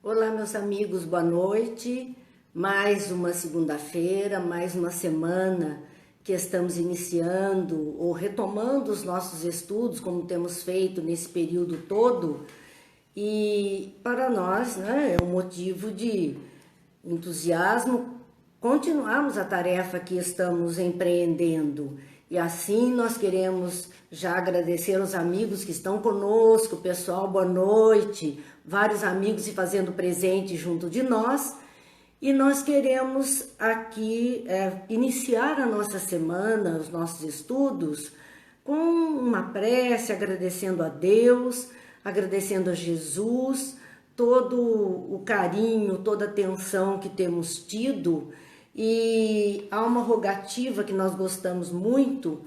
Olá, meus amigos, boa noite. Mais uma segunda-feira, mais uma semana que estamos iniciando ou retomando os nossos estudos, como temos feito nesse período todo. E para nós, é um motivo de entusiasmo continuarmos a tarefa que estamos empreendendo. E assim nós queremos já agradecer aos amigos que estão conosco, pessoal, boa noite, vários amigos se fazendo presente junto de nós. E nós queremos aqui iniciar a nossa semana, os nossos estudos, com uma prece, agradecendo a Deus, agradecendo a Jesus, todo o carinho, toda a atenção que temos tido. E há uma rogativa que nós gostamos muito,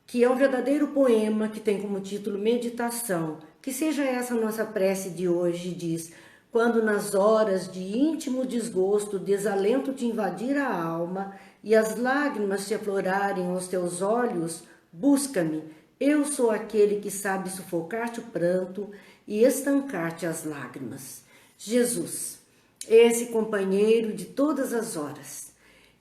que é um verdadeiro poema que tem como título Meditação. Que seja essa a nossa prece de hoje, diz: quando nas horas de íntimo desgosto, desalento te invadir a alma e as lágrimas te aflorarem aos teus olhos, busca-me, eu sou aquele que sabe sufocar-te o pranto e estancar-te as lágrimas. Jesus, esse companheiro de todas as horas,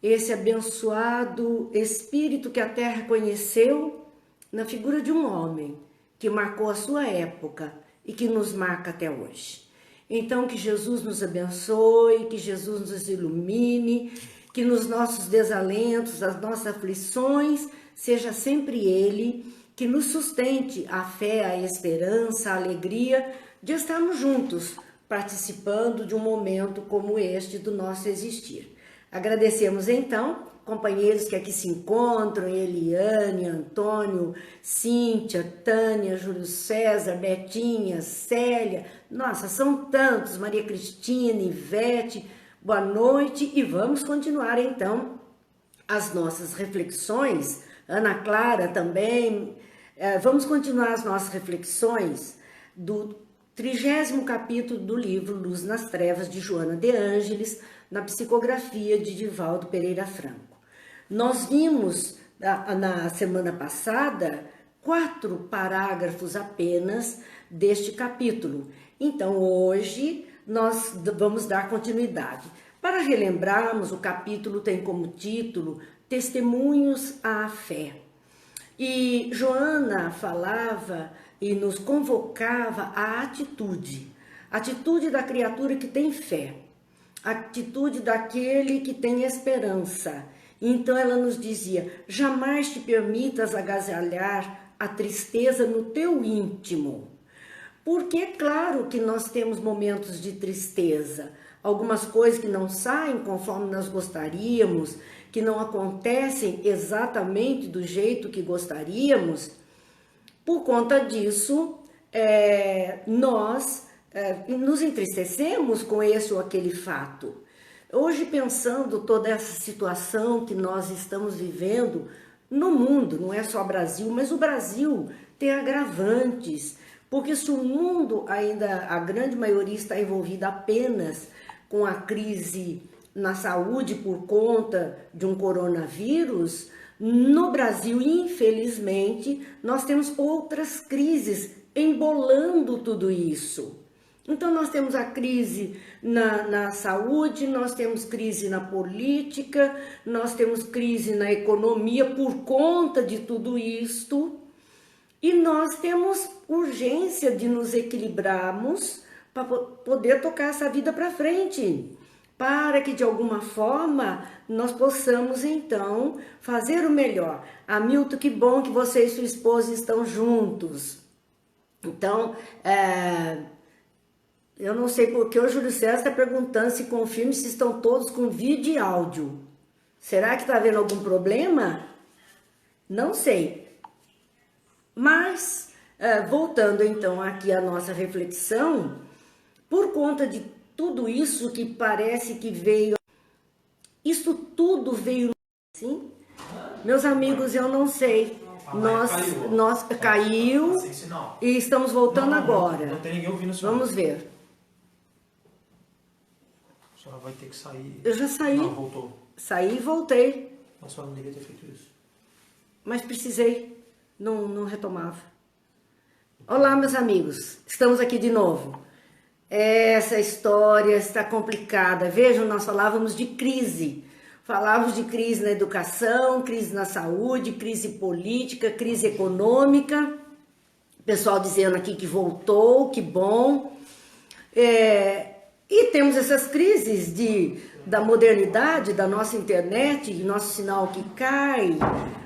esse abençoado Espírito que a terra conheceu na figura de um homem que marcou a sua época e que nos marca até hoje. Então que Jesus nos abençoe, que Jesus nos ilumine, que nos nossos desalentos, as nossas aflições, seja sempre Ele que nos sustente a fé, a esperança, a alegria de estarmos juntos, participando de um momento como este do nosso existir. Agradecemos então, companheiros que aqui se encontram, Eliane, Antônio, Cíntia, Tânia, Júlio César, Betinha, Célia, nossa, são tantos, Maria Cristina, Ivete, boa noite e vamos continuar então as nossas reflexões, Ana Clara também, vamos continuar as nossas reflexões do 30º capítulo do livro Luz nas Trevas, de Joana de Ângeles, na psicografia de Divaldo Pereira Franco. Nós vimos na semana passada 4 parágrafos apenas deste capítulo. Então hoje nós vamos dar continuidade. Para relembrarmos, o capítulo tem como título Testemunhos à Fé. E Joana falava e nos convocava à atitude da criatura que tem fé, a atitude daquele que tem esperança. Então ela nos dizia: jamais te permitas agasalhar a tristeza no teu íntimo. Porque é claro que nós temos momentos de tristeza, algumas coisas que não saem conforme nós gostaríamos, que não acontecem exatamente do jeito que gostaríamos. Por conta disso, nós nos entristecemos com esse ou aquele fato. Hoje, pensando toda essa situação que nós estamos vivendo no mundo, não é só Brasil, mas o Brasil tem agravantes, porque se o mundo ainda, a grande maioria, está envolvida apenas com a crise na saúde por conta de um coronavírus, no Brasil, infelizmente, nós temos outras crises embolando tudo isso. Então nós temos a crise na saúde, nós temos crise na política, nós temos crise na economia por conta de tudo isto. E nós temos urgência de nos equilibrarmos para poder tocar essa vida para frente, para que de alguma forma nós possamos então fazer o melhor. Hamilton, que bom que você e sua esposa estão juntos. Então, eu não sei porque o Júlio César está perguntando se confirme se estão todos com vídeo e áudio. Será que está havendo algum problema? Não sei. Mas, voltando então aqui à nossa reflexão, por conta de tudo isso que parece que veio, isso tudo veio, sim? Meus amigos, eu não sei. Nós caiu e estamos voltando agora. Não tem ninguém ouvindo o senhor. Vamos ver. A senhora vai ter que sair. Eu já saí. Não, voltou. Saí e voltei. A senhora não devia ter feito isso. Mas precisei. Não retomava. Olá, meus amigos. Estamos aqui de novo. Essa história está complicada. Vejam, nós falávamos de crise. Falávamos de crise na educação, crise na saúde, crise política, crise econômica. O pessoal dizendo aqui que voltou, que bom. E temos essas crises da modernidade, da nossa internet, nosso sinal que cai,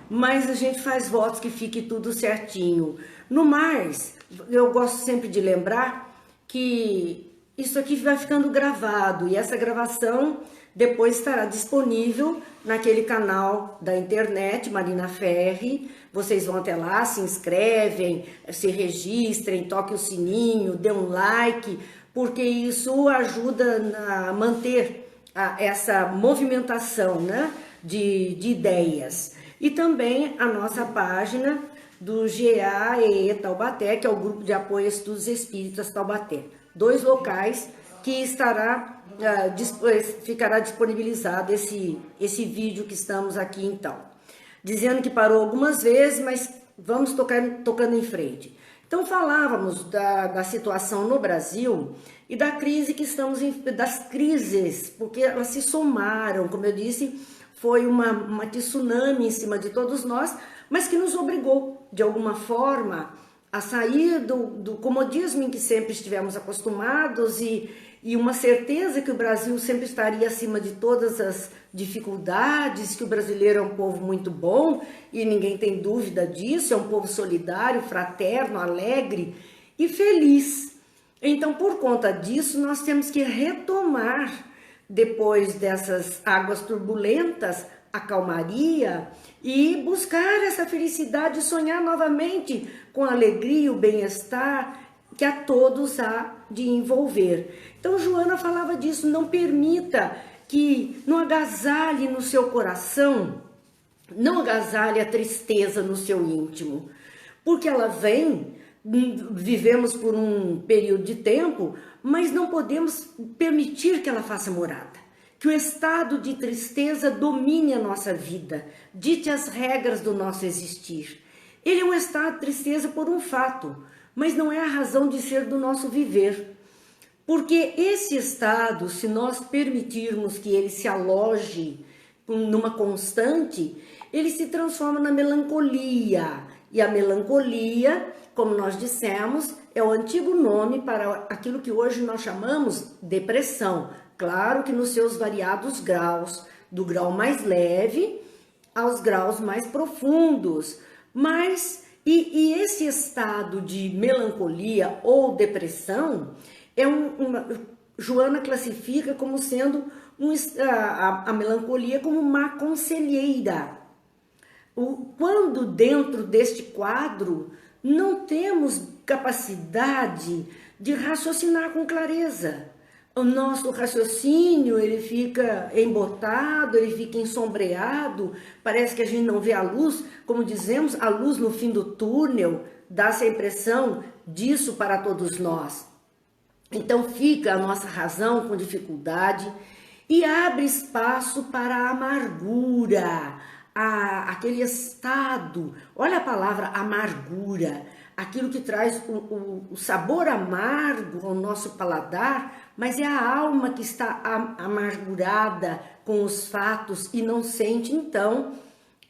mas a gente faz votos que fique tudo certinho. No mais, eu gosto sempre de lembrar que isso aqui vai ficando gravado e essa gravação depois estará disponível naquele canal da internet, Marina Ferri. Vocês vão até lá, se inscrevem, se registrem, toquem o sininho, dê um like, porque isso ajuda a manter essa movimentação, né, de ideias. E também a nossa página do GAEE Taubaté, que é o Grupo de Apoio a Estudos Espíritas Taubaté. 2 locais que ficará disponibilizado esse vídeo que estamos aqui então. Dizendo que parou algumas vezes, mas vamos tocando em frente. Então falávamos da situação no Brasil e da crise que estamos das crises, porque elas se somaram, como eu disse, foi uma tsunami em cima de todos nós, mas que nos obrigou, de alguma forma, a sair do comodismo em que sempre estivemos acostumados e uma certeza que o Brasil sempre estaria acima de todas as dificuldades, que o brasileiro é um povo muito bom e ninguém tem dúvida disso, é um povo solidário, fraterno, alegre e feliz. Então, por conta disso, nós temos que retomar, depois dessas águas turbulentas, a calmaria e buscar essa felicidade, sonhar novamente com a alegria e o bem-estar que a todos há de envolver. Então Joana falava disso, não permita que não agasalhe no seu coração, não agasalhe a tristeza no seu íntimo, porque ela vem, vivemos por um período de tempo, mas não podemos permitir que ela faça morada. Que o estado de tristeza domine a nossa vida, dite as regras do nosso existir. Ele é um estado de tristeza por um fato, mas não é a razão de ser do nosso viver. Porque esse estado, se nós permitirmos que ele se aloje numa constante, ele se transforma na melancolia. E a melancolia, como nós dissemos, é o antigo nome para aquilo que hoje nós chamamos depressão. Claro que nos seus variados graus, do grau mais leve aos graus mais profundos. Mas, e esse estado de melancolia ou depressão, Joana classifica como sendo a melancolia como uma conselheira. Quando dentro deste quadro não temos capacidade de raciocinar com clareza. O nosso raciocínio, ele fica embotado, ele fica ensombreado, parece que a gente não vê a luz, como dizemos, a luz no fim do túnel, dá-se a impressão disso para todos nós. Então fica a nossa razão com dificuldade e abre espaço para a amargura, aquele estado, olha a palavra amargura, aquilo que traz o sabor amargo ao nosso paladar, mas é a alma que está amargurada com os fatos e não sente, então,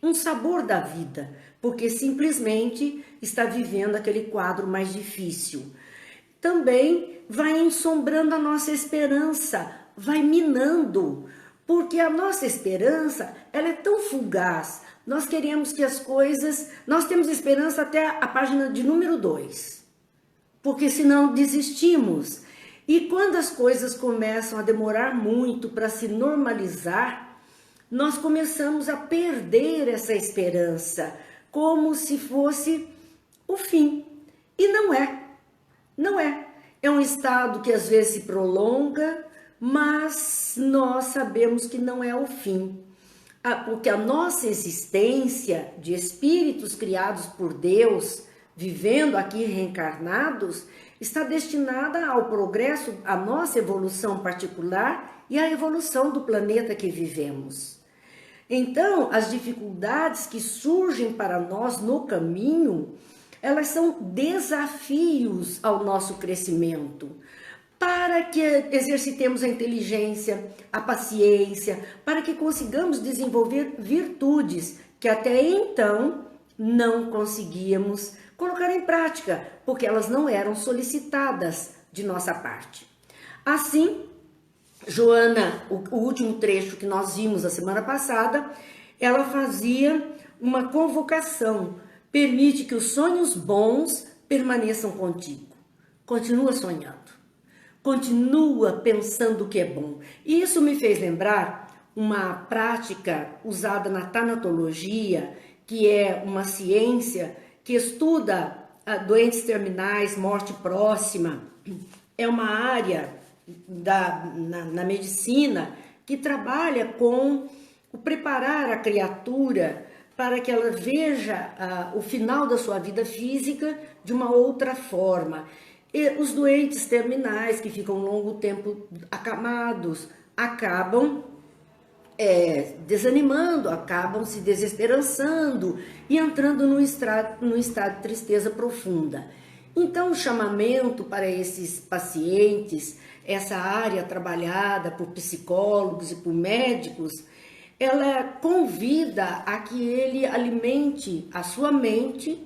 um sabor da vida, porque simplesmente está vivendo aquele quadro mais difícil. Também vai ensombrando a nossa esperança, vai minando, porque a nossa esperança, ela é tão fugaz. Nós queremos que as coisas... Nós temos esperança até a página de número 2, porque senão desistimos. E quando as coisas começam a demorar muito para se normalizar, nós começamos a perder essa esperança, como se fosse o fim. E não é. Não é. É um estado que às vezes se prolonga, mas nós sabemos que não é o fim. Porque a nossa existência de espíritos criados por Deus, vivendo aqui reencarnados, está destinada ao progresso, à nossa evolução particular e à evolução do planeta que vivemos. Então, as dificuldades que surgem para nós no caminho, elas são desafios ao nosso crescimento. para que exercitemos a inteligência, a paciência, para que consigamos desenvolver virtudes que até então não conseguíamos colocar em prática, porque elas não eram solicitadas de nossa parte. Assim, Joana, o último trecho que nós vimos a semana passada, ela fazia uma convocação: permite que os sonhos bons permaneçam contigo. Continua sonhando, continua pensando o que é bom. E isso me fez lembrar uma prática usada na tanatologia, que é uma ciência que estuda doentes terminais, morte próxima. É uma área na medicina que trabalha com o preparar a criatura para que ela veja o final da sua vida física de uma outra forma. E os doentes terminais que ficam um longo tempo acamados acabam desanimando, acabam se desesperançando e entrando num estado de tristeza profunda. Então, o chamamento para esses pacientes, essa área trabalhada por psicólogos e por médicos, ela convida a que ele alimente a sua mente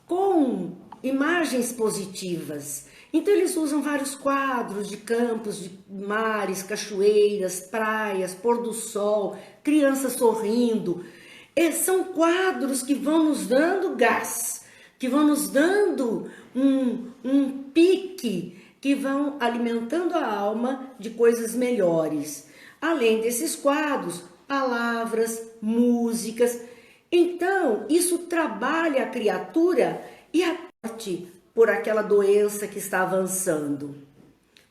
com imagens positivas. Então eles usam vários quadros de campos, de mares, cachoeiras, praias, pôr do sol, crianças sorrindo. São quadros que vão nos dando gás, que vão nos dando um pique, que vão alimentando a alma de coisas melhores. Além desses quadros, palavras, músicas. Então, isso trabalha a criatura e a morte por aquela doença que está avançando.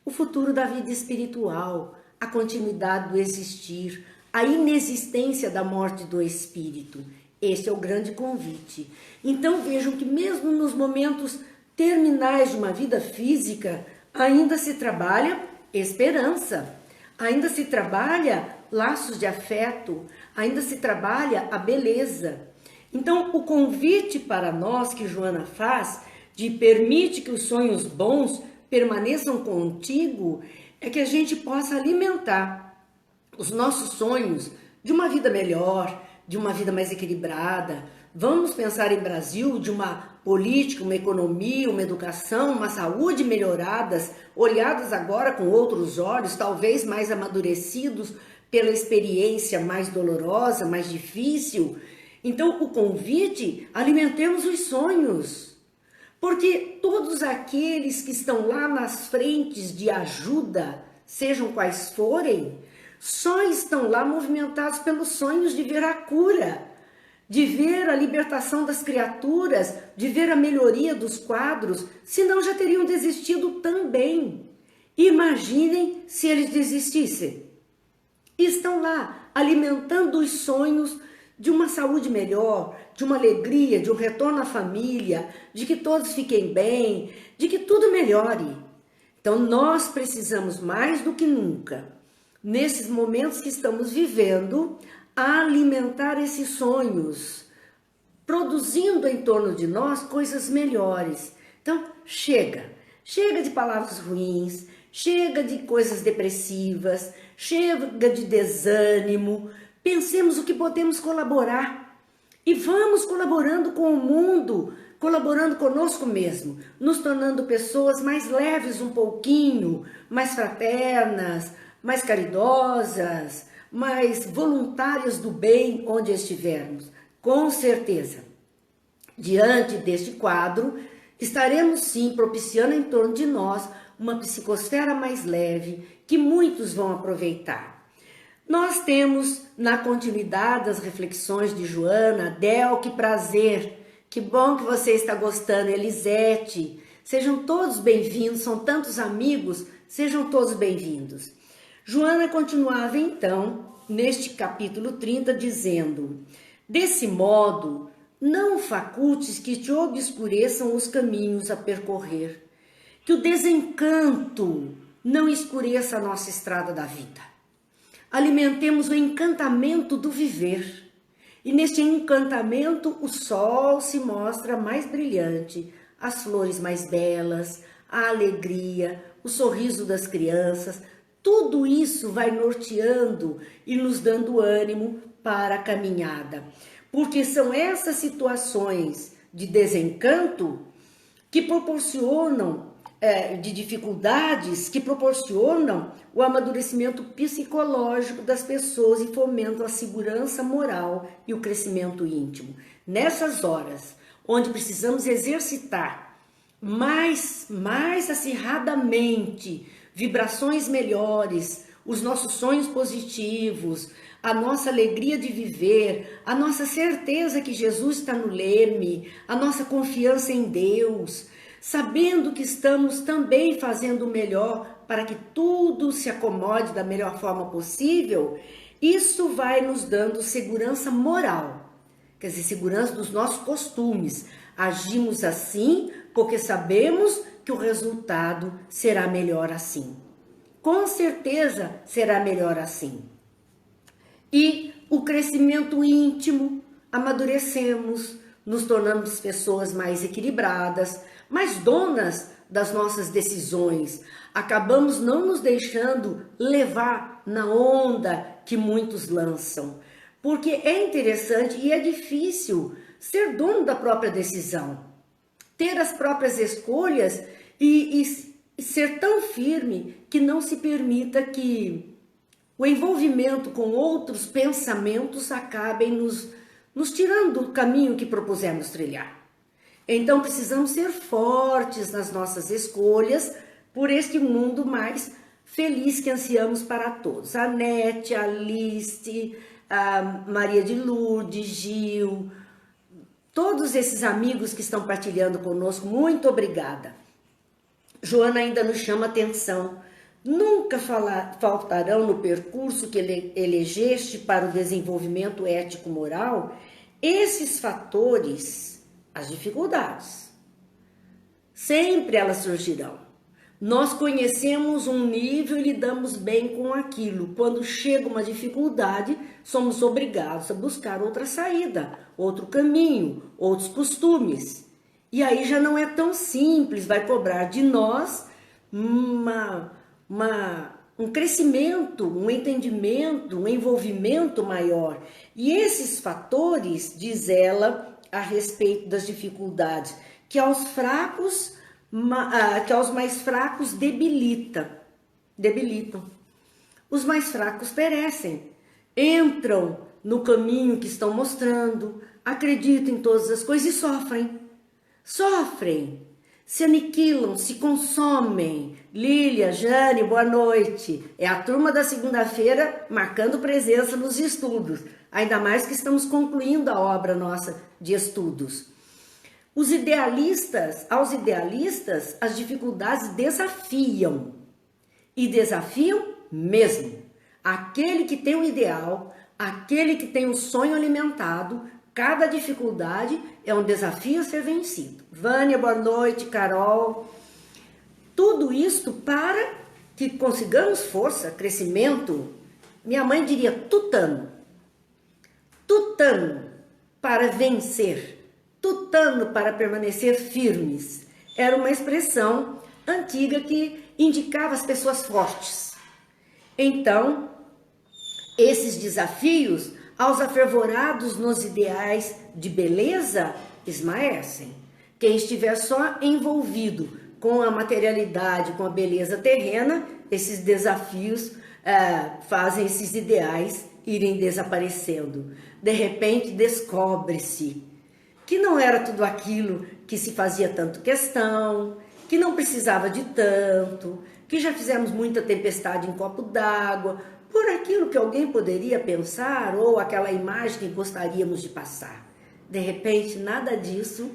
O futuro da vida espiritual, a continuidade do existir, a inexistência da morte do espírito. Esse é o grande convite. Então vejam que mesmo nos momentos terminais de uma vida física, ainda se trabalha esperança, ainda se trabalha laços de afeto, ainda se trabalha a beleza. Então o convite para nós que Joana faz, de permite que os sonhos bons permaneçam contigo, é que a gente possa alimentar os nossos sonhos de uma vida melhor, de uma vida mais equilibrada. Vamos pensar em Brasil, de uma política, uma economia, uma educação, uma saúde melhoradas, olhadas agora com outros olhos, talvez mais amadurecidos pela experiência mais dolorosa, mais difícil. Então o convite, alimentemos os sonhos. Porque todos aqueles que estão lá nas frentes de ajuda, sejam quais forem, só estão lá movimentados pelos sonhos de ver a cura, de ver a libertação das criaturas, de ver a melhoria dos quadros, senão já teriam desistido também. Imaginem se eles desistissem. Estão lá alimentando os sonhos de uma saúde melhor, de uma alegria, de um retorno à família, de que todos fiquem bem, de que tudo melhore. Então nós precisamos mais do que nunca, nesses momentos que estamos vivendo, alimentar esses sonhos, produzindo em torno de nós coisas melhores. Então chega de palavras ruins, chega de coisas depressivas, chega de desânimo. Pensemos o que podemos colaborar e vamos colaborando com o mundo, colaborando conosco mesmo, nos tornando pessoas mais leves um pouquinho, mais fraternas, mais caridosas, mais voluntárias do bem onde estivermos. Com certeza, diante deste quadro, estaremos sim propiciando em torno de nós uma psicosfera mais leve que muitos vão aproveitar. Nós temos, na continuidade das reflexões de Joana, Del, que prazer, que bom que você está gostando, Elisete, sejam todos bem-vindos, são tantos amigos, sejam todos bem-vindos. Joana continuava então, neste capítulo 30, dizendo: desse modo, não facultes que te obscureçam os caminhos a percorrer, que o desencanto não escureça a nossa estrada da vida. Alimentemos o encantamento do viver. E neste encantamento o sol se mostra mais brilhante, as flores mais belas, a alegria, o sorriso das crianças, tudo isso vai norteando e nos dando ânimo para a caminhada. Porque são essas situações de desencanto que proporcionam, de dificuldades, que proporcionam o amadurecimento psicológico das pessoas e fomentam a segurança moral e o crescimento íntimo. Nessas horas, onde precisamos exercitar mais acirradamente vibrações melhores, os nossos sonhos positivos, a nossa alegria de viver, a nossa certeza que Jesus está no leme, a nossa confiança em Deus, sabendo que estamos também fazendo o melhor para que tudo se acomode da melhor forma possível, isso vai nos dando segurança moral, quer dizer, segurança dos nossos costumes. Agimos assim porque sabemos que o resultado será melhor assim. Com certeza será melhor assim. E o crescimento íntimo, amadurecemos, nos tornamos pessoas mais equilibradas, mais donas das nossas decisões. Acabamos não nos deixando levar na onda que muitos lançam. Porque é interessante e é difícil ser dono da própria decisão, ter as próprias escolhas e ser tão firme que não se permita que o envolvimento com outros pensamentos acabem nos tirando do caminho que propusemos trilhar. Então precisamos ser fortes nas nossas escolhas por este mundo mais feliz que ansiamos para todos. A Nete, a Alice, a Maria de Lourdes, Gil, todos esses amigos que estão partilhando conosco, muito obrigada. Joana ainda nos chama atenção. Nunca faltarão no percurso que elegeste para o desenvolvimento ético-moral esses fatores, as dificuldades. Sempre elas surgirão. Nós conhecemos um nível e lidamos bem com aquilo. Quando chega uma dificuldade, somos obrigados a buscar outra saída, outro caminho, outros costumes. E aí já não é tão simples, vai cobrar de nós um crescimento, um entendimento, um envolvimento maior. E esses fatores, diz ela, a respeito das dificuldades, que aos mais fracos debilitam. Os mais fracos perecem, entram no caminho que estão mostrando, acreditam em todas as coisas e sofrem, se aniquilam, se consomem. Lília, Jane, boa noite. É a turma da segunda-feira marcando presença nos estudos, ainda mais que estamos concluindo a obra nossa de estudos. Aos idealistas, as dificuldades desafiam, e desafiam mesmo. Aquele que tem um ideal, aquele que tem um sonho alimentado, cada dificuldade é um desafio a ser vencido. Vânia, boa noite, Carol. Tudo isto para que consigamos força, crescimento. Minha mãe diria tutano para vencer. Tutano para permanecer firmes. Era uma expressão antiga que indicava as pessoas fortes. Então, esses desafios, aos afervorados nos ideais de beleza, esmaecem. Quem estiver só envolvido com a materialidade, com a beleza terrena, esses desafios fazem esses ideais irem desaparecendo. De repente, descobre-se que não era tudo aquilo que se fazia tanto questão, que não precisava de tanto, que já fizemos muita tempestade em copo d'água, por aquilo que alguém poderia pensar ou aquela imagem que gostaríamos de passar. De repente, nada disso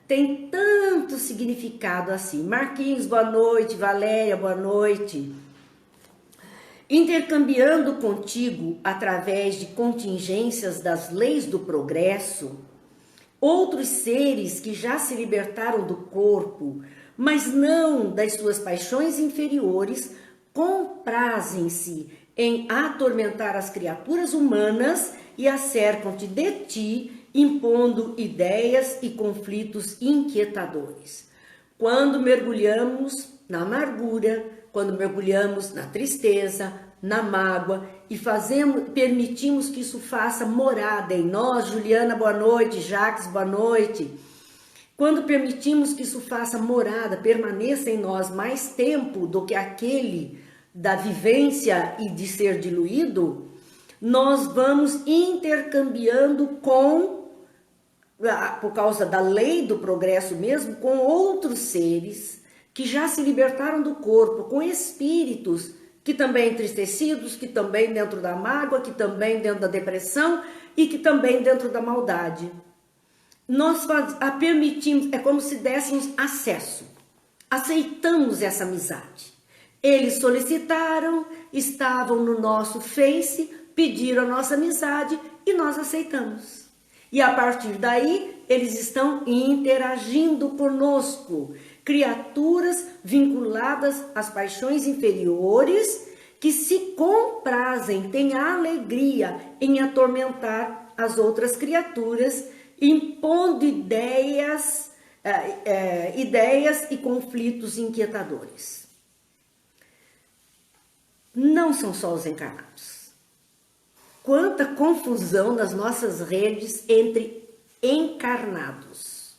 tem tanto significado assim. Marquinhos, boa noite. Valéria, boa noite. Intercambiando contigo através de contingências das leis do progresso, outros seres que já se libertaram do corpo, mas não das suas paixões inferiores, comprazem-se em atormentar as criaturas humanas e acercam-te de ti, impondo ideias e conflitos inquietadores. Quando mergulhamos na amargura, quando mergulhamos na tristeza, na mágoa e permitimos que isso faça morada em nós. Juliana, boa noite. Jacques, boa noite. Quando permitimos que isso faça morada, permaneça em nós mais tempo do que aquele da vivência e de ser diluído, nós vamos intercambiando por causa da lei do progresso mesmo, com outros seres que já se libertaram do corpo, com espíritos que também entristecidos, que também dentro da mágoa, que também dentro da depressão e que também dentro da maldade. Nós a permitimos, é como se dessemos acesso, aceitamos essa amizade. Eles solicitaram, estavam no nosso Face, pediram a nossa amizade e nós aceitamos. E a partir daí, eles estão interagindo conosco, criaturas vinculadas às paixões inferiores, que se comprazem, têm a alegria em atormentar as outras criaturas, impondo ideias e conflitos inquietadores. Não são só os encarnados. Quanta confusão nas nossas redes entre encarnados.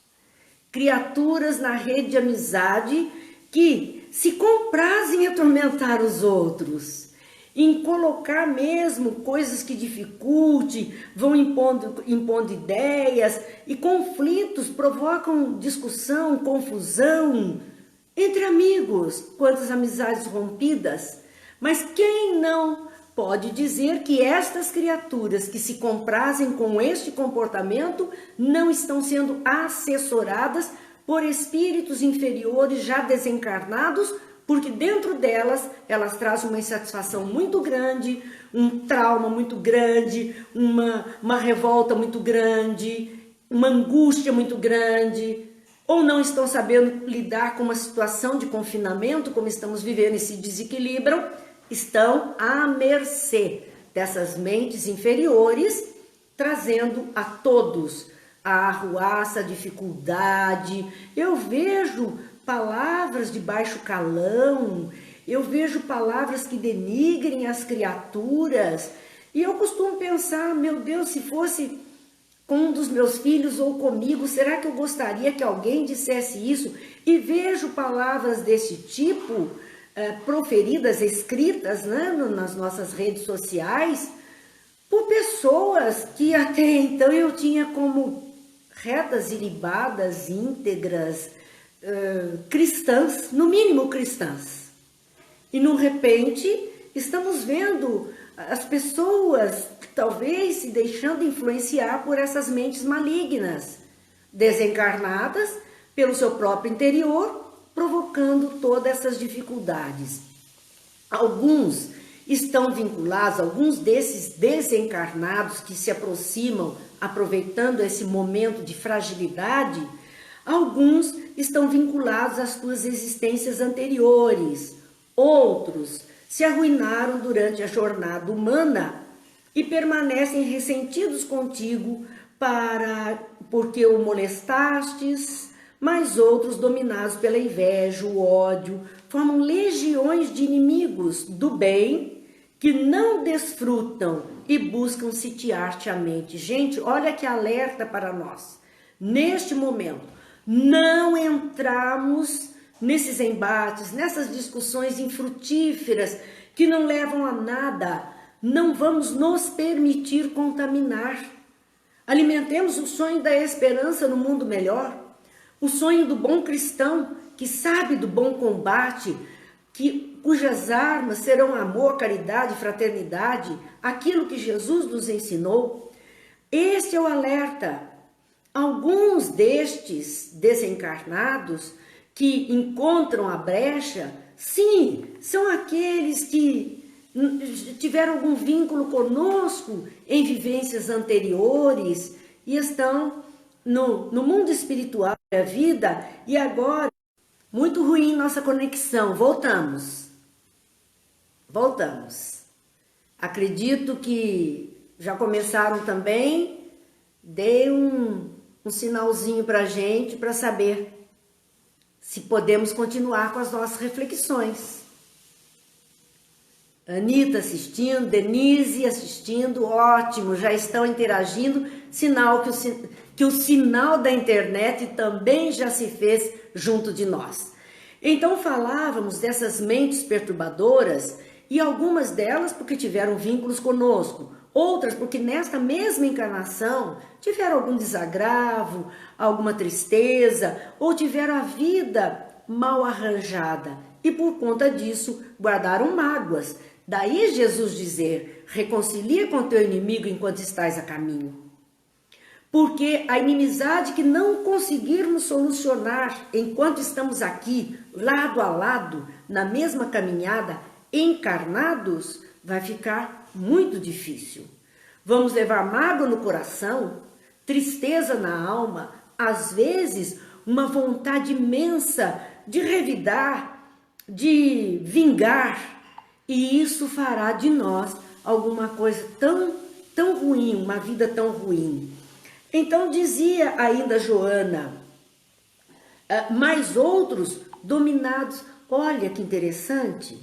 Criaturas na rede de amizade que se comprazem em atormentar os outros, em colocar mesmo coisas que dificultem, vão impondo ideias e conflitos, provocam discussão, confusão entre amigos. Quantas amizades rompidas, mas quem não pode dizer que estas criaturas que se comprazem com este comportamento não estão sendo assessoradas por espíritos inferiores já desencarnados, porque dentro delas, elas trazem uma insatisfação muito grande, um trauma muito grande, uma revolta muito grande, uma angústia muito grande, ou não estão sabendo lidar com uma situação de confinamento, como estamos vivendo, e se desequilibram, estão à mercê dessas mentes inferiores, trazendo a todos a arruaça, a dificuldade. Eu vejo palavras de baixo calão, eu vejo palavras que denigrem as criaturas, e eu costumo pensar, meu Deus, se fosse com um dos meus filhos ou comigo, será que eu gostaria que alguém dissesse isso? E vejo palavras desse tipo proferidas, escritas, né, nas nossas redes sociais, por pessoas que até então eu tinha como retas ilibadas, íntegras, cristãs, no mínimo cristãs. E, de repente, estamos vendo as pessoas talvez se deixando influenciar por essas mentes malignas, desencarnadas pelo seu próprio interior, provocando todas essas dificuldades. Alguns estão vinculados, alguns desses desencarnados que se aproximam, aproveitando esse momento de fragilidade, alguns estão vinculados às suas existências anteriores, outros se arruinaram durante a jornada humana e permanecem ressentidos contigo porque o molestastes, mas outros, dominados pela inveja, o ódio, formam legiões de inimigos do bem que não desfrutam e buscam sitiar-te a mente. Gente, olha que alerta para nós. Neste momento, não entramos nesses embates, nessas discussões infrutíferas que não levam a nada. Não vamos nos permitir contaminar. Alimentemos o sonho da esperança no mundo melhor, o sonho do bom cristão que sabe do bom combate, cujas armas serão amor, caridade, fraternidade, aquilo que Jesus nos ensinou. Este é o alerta. Alguns destes desencarnados que encontram a brecha, sim, são aqueles que tiveram algum vínculo conosco em vivências anteriores e estão no mundo espiritual da vida, e agora, muito ruim nossa conexão. Voltamos. Acredito que já começaram também. Dê um sinalzinho para a gente, para saber se podemos continuar com as nossas reflexões. Anitta assistindo, Denise assistindo, ótimo, já estão interagindo, sinal que o sinal da internet também já se fez junto de nós. Então falávamos dessas mentes perturbadoras e algumas delas porque tiveram vínculos conosco, outras porque nesta mesma encarnação tiveram algum desagravo, alguma tristeza ou tiveram a vida mal arranjada e por conta disso guardaram mágoas. Daí Jesus dizer, reconcilia com teu inimigo enquanto estás a caminho. Porque a inimizade que não conseguirmos solucionar enquanto estamos aqui, lado a lado, na mesma caminhada, encarnados, vai ficar muito difícil. Vamos levar mágoa no coração, tristeza na alma, às vezes uma vontade imensa de revidar, de vingar, e isso fará de nós alguma coisa tão ruim, uma vida tão ruim. Então dizia ainda Joana, mas outros dominados, olha que interessante,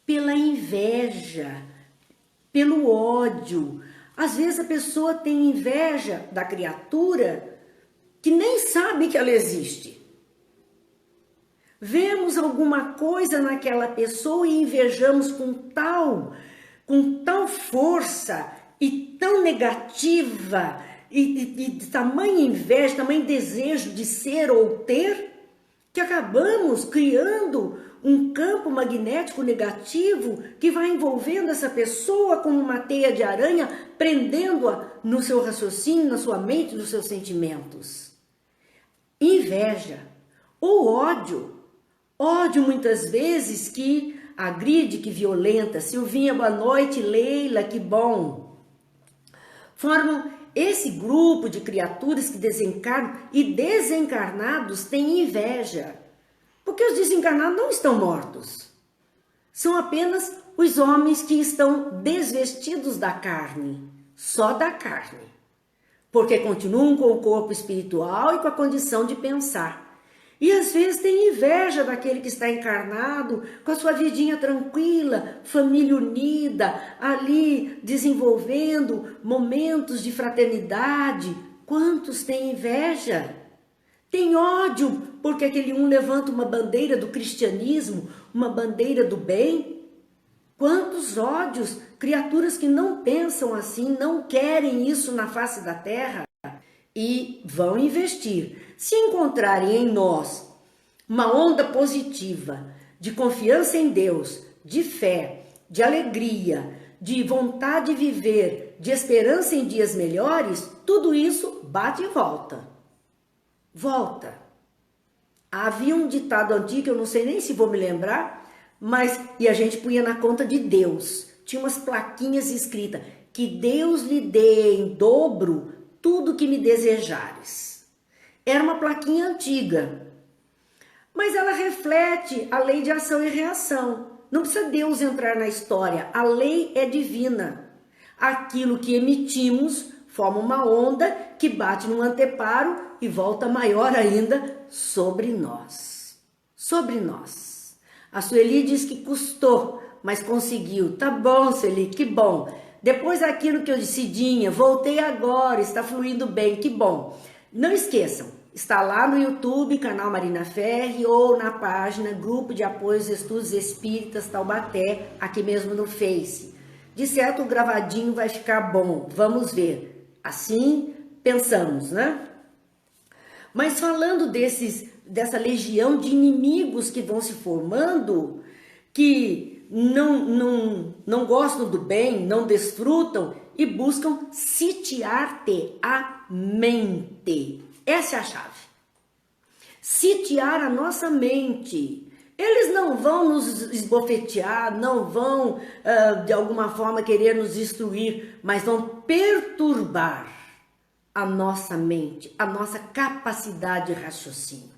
pela inveja, pelo ódio. Às vezes a pessoa tem inveja da criatura que nem sabe que ela existe. Vemos alguma coisa naquela pessoa e invejamos com tal força e tão negativa e de tamanha inveja, tamanho desejo de ser ou ter, que acabamos criando um campo magnético negativo que vai envolvendo essa pessoa como uma teia de aranha, prendendo-a no seu raciocínio, na sua mente, nos seus sentimentos. Inveja ou ódio. Ódio muitas vezes que agride, que violenta. Silvinha, boa noite. Leila, que bom. Formam esse grupo de criaturas que desencarnam e desencarnados têm inveja. Porque os desencarnados não estão mortos. São apenas os homens que estão desvestidos da carne, só da carne. Porque continuam com o corpo espiritual e com a condição de pensar. E às vezes tem inveja daquele que está encarnado, com a sua vidinha tranquila, família unida, ali desenvolvendo momentos de fraternidade. Quantos têm inveja? Tem ódio, porque aquele um levanta uma bandeira do cristianismo, uma bandeira do bem. Quantos ódios, criaturas que não pensam assim, não querem isso na face da terra e vão investir. Se encontrarem em nós uma onda positiva de confiança em Deus, de fé, de alegria, de vontade de viver, de esperança em dias melhores, tudo isso bate e volta. Volta. Havia um ditado antigo, eu não sei nem se vou me lembrar, mas e a gente punha na conta de Deus. Tinha umas plaquinhas escritas, que Deus lhe dê em dobro tudo que me desejares. Era uma plaquinha antiga, mas ela reflete a lei de ação e reação. Não precisa Deus entrar na história, a lei é divina. Aquilo que emitimos forma uma onda que bate no anteparo e volta maior ainda sobre nós. Sobre nós. A Sueli diz que custou, mas conseguiu. Tá bom, Sueli, que bom. Depois daquilo que eu disse, Dinha, voltei agora, está fluindo bem, que bom. Não esqueçam, está lá no YouTube, canal Marina Ferri, ou na página Grupo de Apoio aos Estudos Espíritas Taubaté, aqui mesmo no Face. De certo, o gravadinho vai ficar bom, vamos ver. Assim pensamos, né? Mas falando dessa legião de inimigos que vão se formando, que não gostam do bem, não desfrutam e buscam sitiar-te a mente. Essa é a chave. Sitiar a nossa mente. Eles não vão nos esbofetear, não vão de alguma forma querer nos destruir, mas vão perturbar a nossa mente, a nossa capacidade de raciocínio.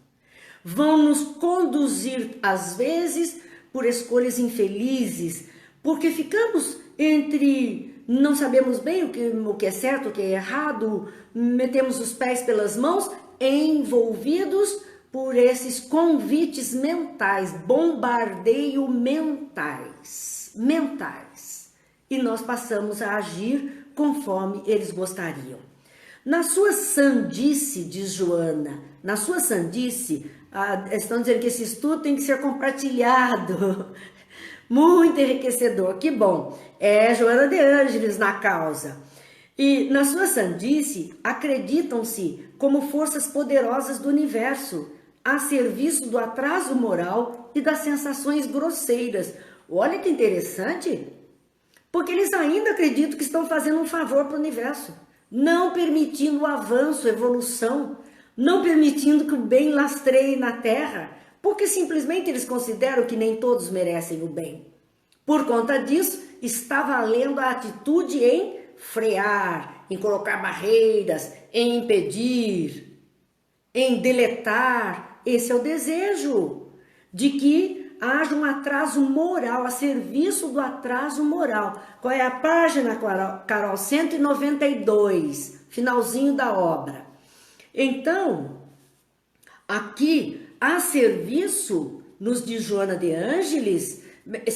Vão nos conduzir, às vezes, por escolhas infelizes, porque ficamos entre não sabemos bem o que é certo, o que é errado, metemos os pés pelas mãos, envolvidos por esses convites mentais, bombardeio mentais. mentais. E nós passamos a agir conforme eles gostariam. Na sua sandice, diz Joana, na sua sandice, estão dizendo que esse estudo tem que ser compartilhado. Muito enriquecedor, que bom. É Joana de Ângeles na causa. E na sua sandice, acreditam-se como forças poderosas do universo, a serviço do atraso moral e das sensações grosseiras. Olha que interessante, porque eles ainda acreditam que estão fazendo um favor para o universo, não permitindo o avanço, a evolução, não permitindo que o bem lastreie na Terra, porque simplesmente eles consideram que nem todos merecem o bem. Por conta disso, está valendo a atitude em frear, em colocar barreiras, em impedir, em deletar. Esse é o desejo de que haja um atraso moral, a serviço do atraso moral. Qual é a página, Carol? 192, finalzinho da obra. Então, aqui, a serviço, nos diz Joana de Ângeles,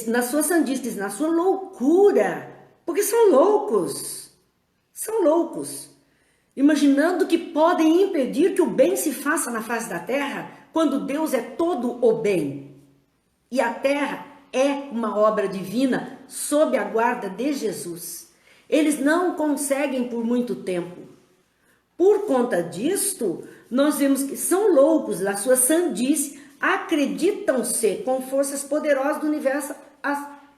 na sua sandice, na sua loucura, porque são loucos, imaginando que podem impedir que o bem se faça na face da terra, quando Deus é todo o bem. E a terra é uma obra divina sob a guarda de Jesus. Eles não conseguem por muito tempo. Por conta disto, nós vemos que são loucos, na sua sandice, acreditam-se com forças poderosas do universo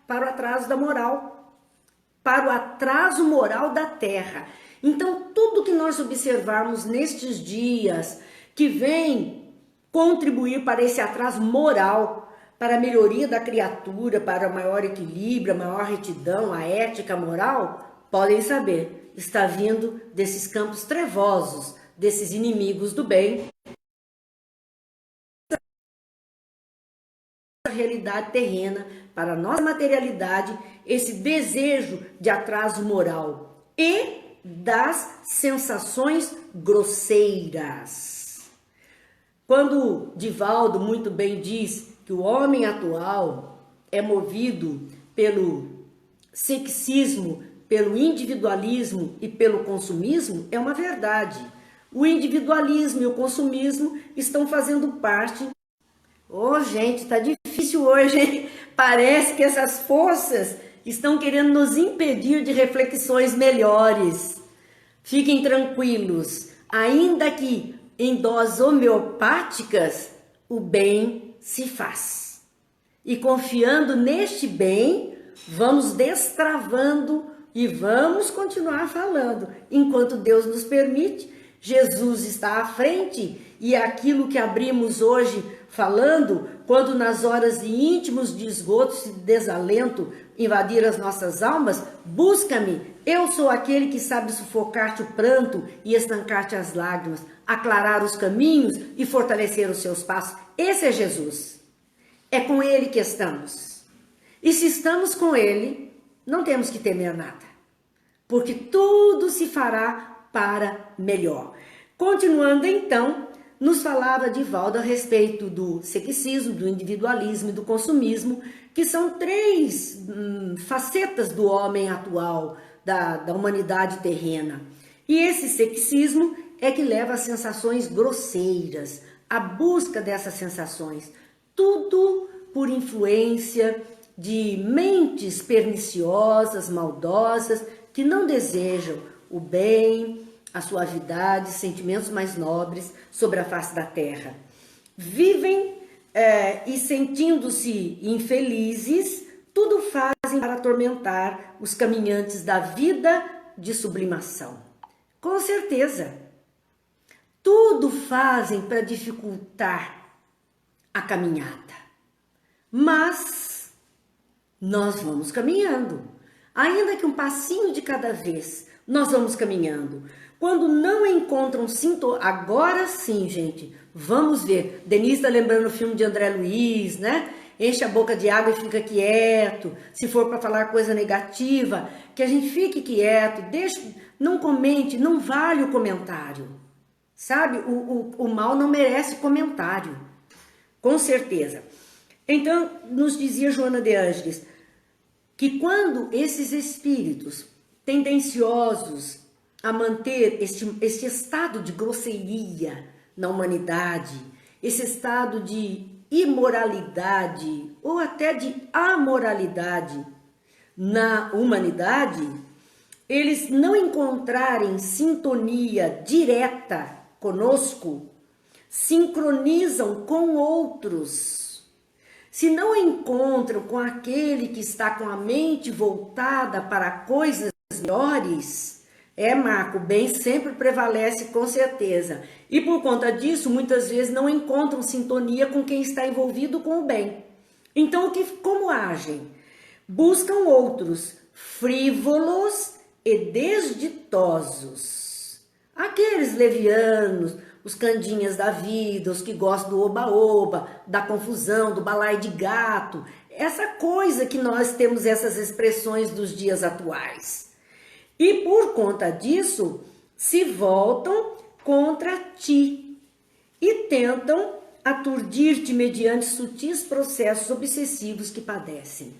para o atraso da moral, para o atraso moral da terra. Então, tudo que nós observarmos nestes dias, que vem contribuir para esse atraso moral, para a melhoria da criatura, para o maior equilíbrio, a maior retidão, a ética moral, podem saber, está vindo desses campos trevosos, desses inimigos do bem, a realidade terrena, para a nossa materialidade, esse desejo de atraso moral e das sensações grosseiras. Quando Divaldo muito bem diz que o homem atual é movido pelo sexismo, pelo individualismo e pelo consumismo, é uma verdade. O individualismo e o consumismo estão fazendo parte. Gente, tá difícil hoje, hein? Parece que essas forças estão querendo nos impedir de reflexões melhores. Fiquem tranquilos, ainda que em doses homeopáticas, o bem se faz. E confiando neste bem, vamos destravando e vamos continuar falando. Enquanto Deus nos permite, Jesus está à frente e aquilo que abrimos hoje falando, quando nas horas de íntimos de esgoto e desalento invadir as nossas almas, busca-me, eu sou aquele que sabe sufocar-te o pranto e estancar-te as lágrimas, aclarar os caminhos e fortalecer os seus passos. Esse é Jesus. É com Ele que estamos. E se estamos com Ele, não temos que temer nada, porque tudo se fará para melhor. Continuando então, nos falava Divaldo a respeito do sexismo, do individualismo e do consumismo, que são três facetas do homem atual, da humanidade terrena. E esse sexismo é que leva às sensações grosseiras, à busca dessas sensações, tudo por influência de mentes perniciosas, maldosas, que não desejam o bem, a suavidade, sentimentos mais nobres sobre a face da terra. Vivem e sentindo-se infelizes, tudo fazem para atormentar os caminhantes da vida de sublimação. Com certeza, tudo fazem para dificultar a caminhada. Mas nós vamos caminhando, ainda que um passinho de cada vez, nós vamos caminhando. Quando não encontram sintoma, agora sim, gente, vamos ver. Denise está lembrando o filme de André Luiz, né? Enche a boca de água e fica quieto. Se for para falar coisa negativa, que a gente fique quieto, não comente, não vale o comentário. Sabe? O mal não merece comentário, com certeza. Então, nos dizia Joana de Ângeles, que quando esses espíritos tendenciosos a manter este estado de grosseria na humanidade, esse estado de imoralidade ou até de amoralidade na humanidade, eles não encontrarem sintonia direta conosco, sincronizam com outros. Se não encontram com aquele que está com a mente voltada para coisas melhores, Marco, o bem sempre prevalece com certeza. E por conta disso, muitas vezes não encontram sintonia com quem está envolvido com o bem. Então, como agem? Buscam outros frívolos e desditosos. Aqueles levianos, os candinhas da vida, os que gostam do oba-oba, da confusão, do balai de gato. Essa coisa que nós temos essas expressões dos dias atuais. E por conta disso, se voltam contra ti e tentam aturdir-te mediante sutis processos obsessivos que padecem.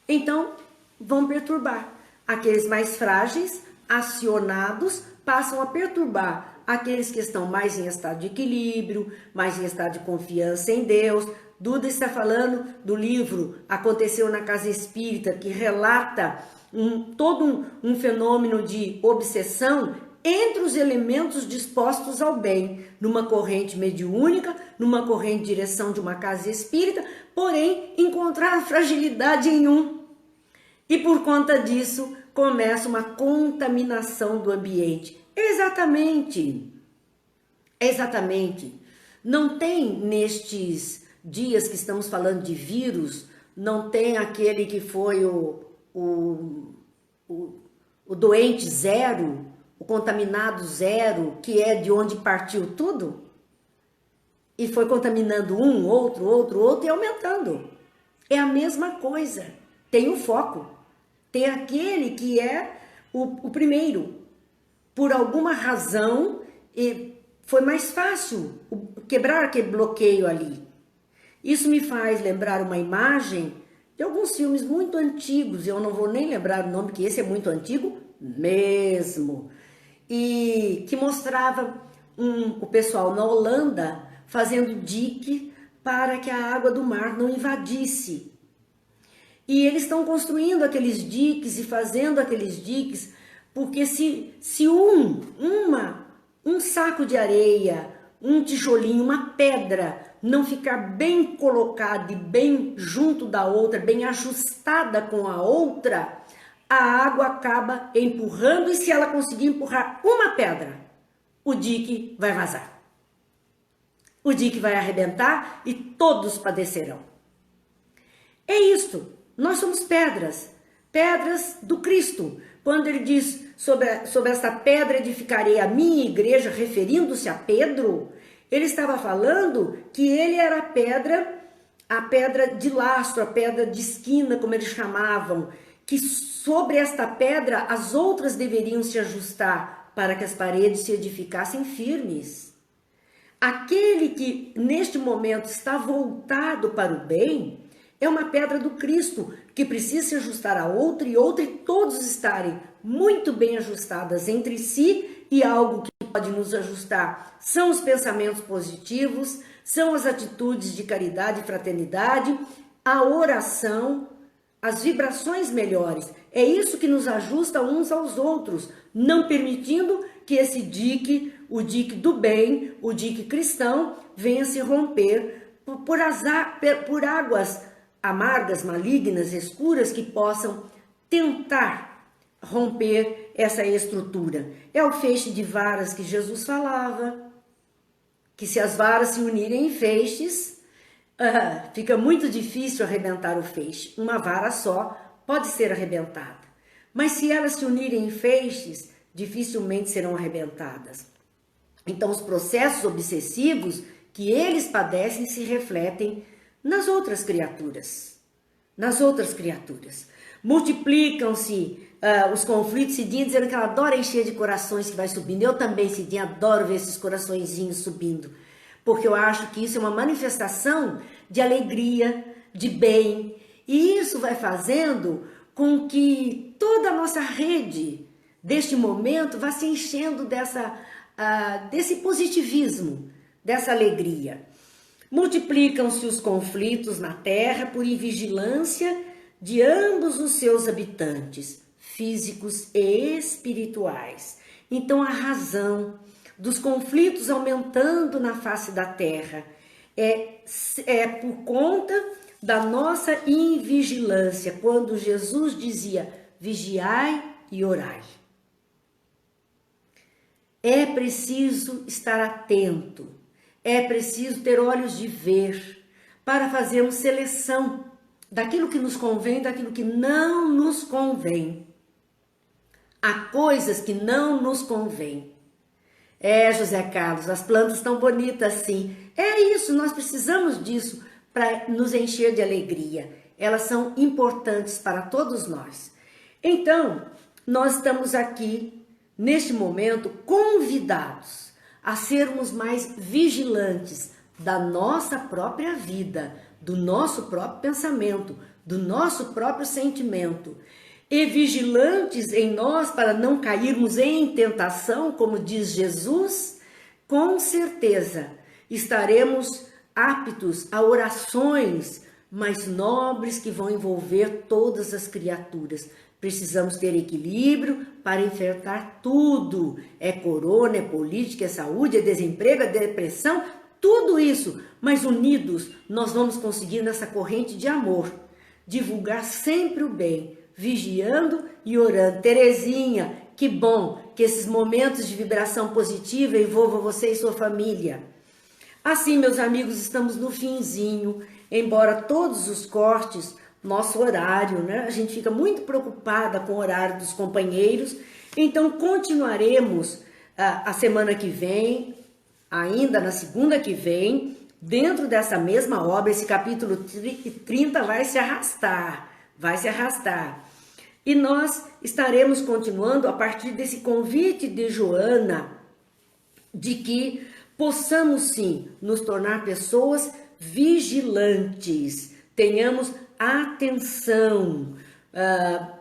Então, vão perturbar. Aqueles mais frágeis, acionados, passam a perturbar aqueles que estão mais em estado de equilíbrio, mais em estado de confiança em Deus. Duda está falando do livro Aconteceu na Casa Espírita, que relata todo um fenômeno de obsessão entre os elementos dispostos ao bem, numa corrente mediúnica, numa corrente de direção de uma casa espírita, porém encontrar fragilidade em um. E por conta disso, começa uma contaminação do ambiente. Exatamente. Não tem nestes dias que estamos falando de vírus, não tem aquele que foi o doente zero, o contaminado zero, que é de onde partiu tudo, e foi contaminando um, outro e aumentando. É a mesma coisa. Tem o foco. Tem aquele que é o primeiro. Por alguma razão, foi mais fácil quebrar aquele bloqueio ali. Isso me faz lembrar uma imagem de alguns filmes muito antigos, eu não vou nem lembrar o nome, porque esse é muito antigo mesmo, e que mostrava o pessoal na Holanda fazendo dique para que a água do mar não invadisse. E eles estão construindo aqueles diques e fazendo aqueles diques, porque se um saco de areia, um tijolinho, uma pedra não ficar bem colocada e bem junto da outra, bem ajustada com a outra, a água acaba empurrando, e se ela conseguir empurrar uma pedra, o dique vai vazar. O dique vai arrebentar e todos padecerão. É isto, nós somos pedras do Cristo. Quando ele diz, sobre essa pedra edificarei a minha igreja, referindo-se a Pedro, ele estava falando que ele era a pedra de lastro, a pedra de esquina, como eles chamavam, que sobre esta pedra as outras deveriam se ajustar para que as paredes se edificassem firmes. Aquele que neste momento está voltado para o bem é uma pedra do Cristo, que precisa se ajustar a outra e todos estarem muito bem ajustadas entre si, e algo que pode nos ajustar são os pensamentos positivos, são as atitudes de caridade e fraternidade, a oração, as vibrações melhores. É isso que nos ajusta uns aos outros, não permitindo que esse dique, o dique do bem, o dique cristão, venha se romper por águas amargas, malignas, escuras, que possam tentar romper essa estrutura. É o feixe de varas que Jesus falava, que se as varas se unirem em feixes, fica muito difícil arrebentar o feixe. Uma vara só pode ser arrebentada, mas se elas se unirem em feixes, dificilmente serão arrebentadas. Então, os processos obsessivos que eles padecem se refletem nas outras criaturas. Multiplicam-se os conflitos. Cidinha dizendo que ela adora encher de corações que vai subindo. Eu também, Cidinha, adoro ver esses coraçõezinhos subindo, porque eu acho que isso é uma manifestação de alegria, de bem, e isso vai fazendo com que toda a nossa rede deste momento vá se enchendo desse positivismo, dessa alegria. Multiplicam-se os conflitos na terra por invigilância de ambos os seus habitantes, físicos e espirituais. Então a razão dos conflitos aumentando na face da terra é por conta da nossa invigilância, quando Jesus dizia: vigiai e orai. É preciso estar atento, é preciso ter olhos de ver para fazermos seleção daquilo que nos convém, daquilo que não nos convém. Há coisas que não nos convêm. José Carlos, as plantas estão bonitas assim. É isso, nós precisamos disso para nos encher de alegria. Elas são importantes para todos nós. Então, nós estamos aqui, neste momento, convidados a sermos mais vigilantes da nossa própria vida, do nosso próprio pensamento, do nosso próprio sentimento. E vigilantes em nós para não cairmos em tentação, como diz Jesus, com certeza estaremos aptos a orações mais nobres que vão envolver todas as criaturas. Precisamos ter equilíbrio para enfrentar tudo. É corona, é política, é saúde, é desemprego, é depressão, tudo isso. Mas unidos nós vamos conseguir nessa corrente de amor, divulgar sempre o bem, vigiando e orando. Terezinha, que bom que esses momentos de vibração positiva envolvam você e sua família. Assim, meus amigos, estamos no finzinho, embora todos os cortes, nosso horário, né? A gente fica muito preocupada com o horário dos companheiros, então continuaremos a semana que vem, ainda na segunda que vem, dentro dessa mesma obra. Esse capítulo 30 vai se arrastar. E nós estaremos continuando a partir desse convite de Joana, de que possamos sim nos tornar pessoas vigilantes, tenhamos atenção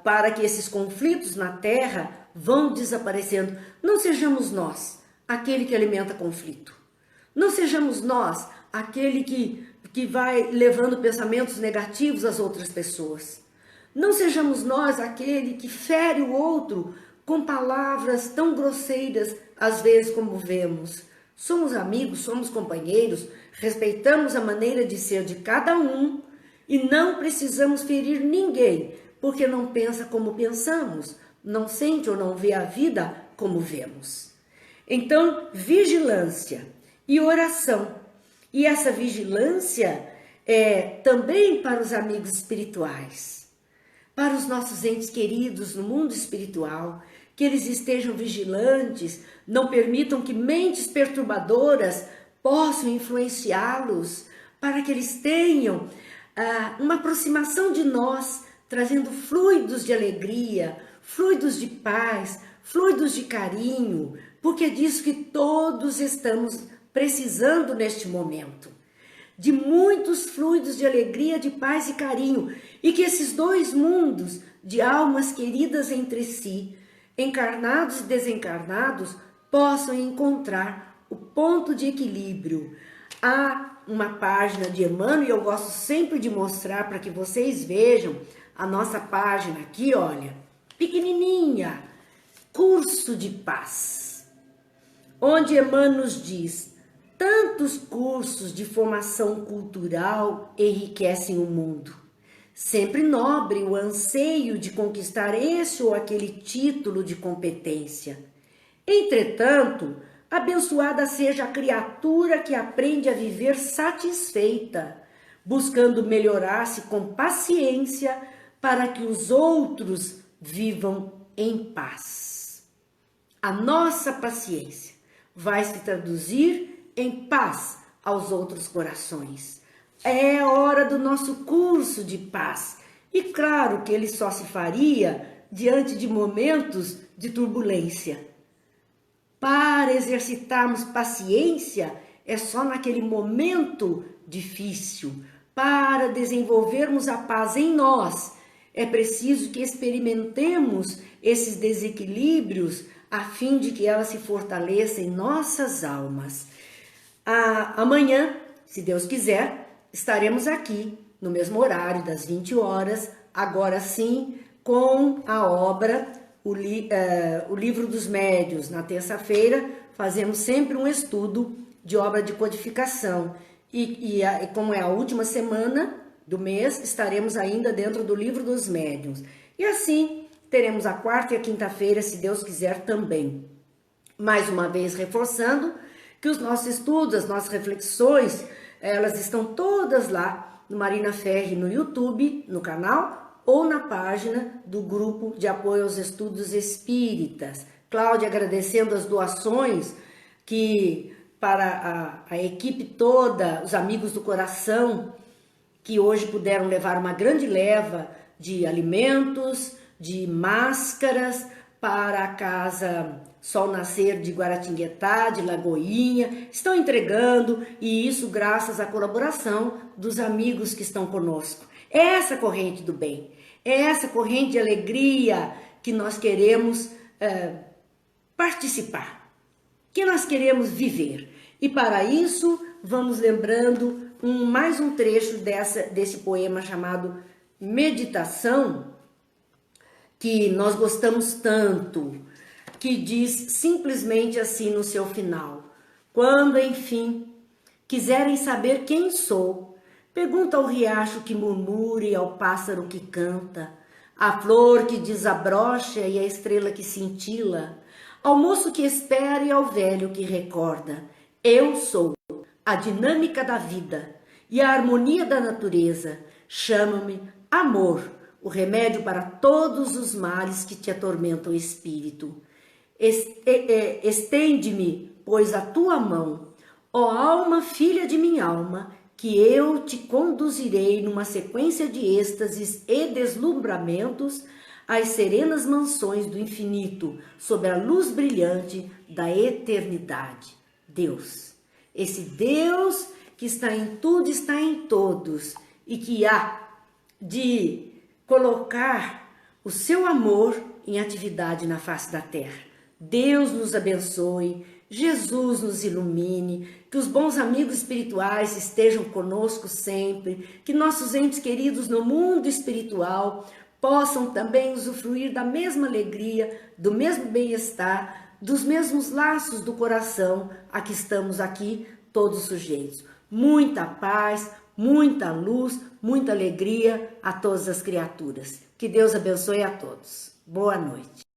para que esses conflitos na terra vão desaparecendo. Não sejamos nós aquele que alimenta conflito, não sejamos nós aquele que vai levando pensamentos negativos às outras pessoas. Não sejamos nós aquele que fere o outro com palavras tão grosseiras, às vezes, como vemos. Somos amigos, somos companheiros, respeitamos a maneira de ser de cada um e não precisamos ferir ninguém, porque não pensa como pensamos, não sente ou não vê a vida como vemos. Então, vigilância e oração. E essa vigilância é também para os amigos espirituais, para os nossos entes queridos no mundo espiritual, que eles estejam vigilantes, não permitam que mentes perturbadoras possam influenciá-los, para que eles tenham uma aproximação de nós, trazendo fluidos de alegria, fluidos de paz, fluidos de carinho, porque é disso que todos estamos precisando neste momento. De muitos fluidos de alegria, de paz e carinho, e que esses dois mundos de almas queridas entre si, encarnados e desencarnados, possam encontrar o ponto de equilíbrio. Há uma página de Emmanuel, e eu gosto sempre de mostrar para que vocês vejam a nossa página aqui, olha, pequenininha, Curso de Paz, onde Emmanuel nos diz: tantos cursos de formação cultural enriquecem o mundo. Sempre nobre o anseio de conquistar esse ou aquele título de competência. Entretanto, abençoada seja a criatura que aprende a viver satisfeita, buscando melhorar-se com paciência para que os outros vivam em paz. A nossa paciência vai se traduzir em paz aos outros corações. É hora do nosso curso de paz. E claro que ele só se faria diante de momentos de turbulência. Para exercitarmos paciência, é só naquele momento difícil. Para desenvolvermos a paz em nós, É preciso que experimentemos esses desequilíbrios a fim de que ela se fortaleça em nossas almas. Amanhã, se Deus quiser, estaremos aqui no mesmo horário, das 20 horas, agora sim, com a obra, o Livro dos Médiuns. Na terça-feira, fazemos sempre um estudo de obra de codificação. E como é a última semana do mês, estaremos ainda dentro do Livro dos Médiuns. E assim, teremos a quarta e a quinta-feira, se Deus quiser, também. Mais uma vez, reforçando que os nossos estudos, as nossas reflexões, elas estão todas lá no Marina Ferri no YouTube, no canal, ou na página do Grupo de Apoio aos Estudos Espíritas. Cláudia, agradecendo as doações que para a equipe toda, os amigos do coração, que hoje puderam levar uma grande leva de alimentos, de máscaras para a Casa Sol Nascer de Guaratinguetá, de Lagoinha, estão entregando, e isso graças à colaboração dos amigos que estão conosco. É essa corrente do bem, é essa corrente de alegria que nós queremos participar, que nós queremos viver. E para isso, vamos lembrando mais um trecho desse poema chamado Meditação, que nós gostamos tanto, que diz simplesmente assim no seu final: quando, enfim, quiserem saber quem sou, pergunta ao riacho que murmura e ao pássaro que canta, à flor que desabrocha e à estrela que cintila, ao moço que espera e ao velho que recorda. Eu sou a dinâmica da vida e a harmonia da natureza. Chama-me amor, o remédio para todos os males que te atormentam o espírito. Estende-me, pois, a tua mão, ó alma, filha de minha alma, que eu te conduzirei numa sequência de êxtases e deslumbramentos às serenas mansões do infinito, sob a luz brilhante da eternidade. Deus, esse Deus que está em tudo, está em todos, e que há de colocar o seu amor em atividade na face da terra. Deus nos abençoe, Jesus nos ilumine, que os bons amigos espirituais estejam conosco sempre, que nossos entes queridos no mundo espiritual possam também usufruir da mesma alegria, do mesmo bem-estar, dos mesmos laços do coração a que estamos aqui todos sujeitos. Muita paz, muita luz, muita alegria a todas as criaturas. Que Deus abençoe a todos. Boa noite.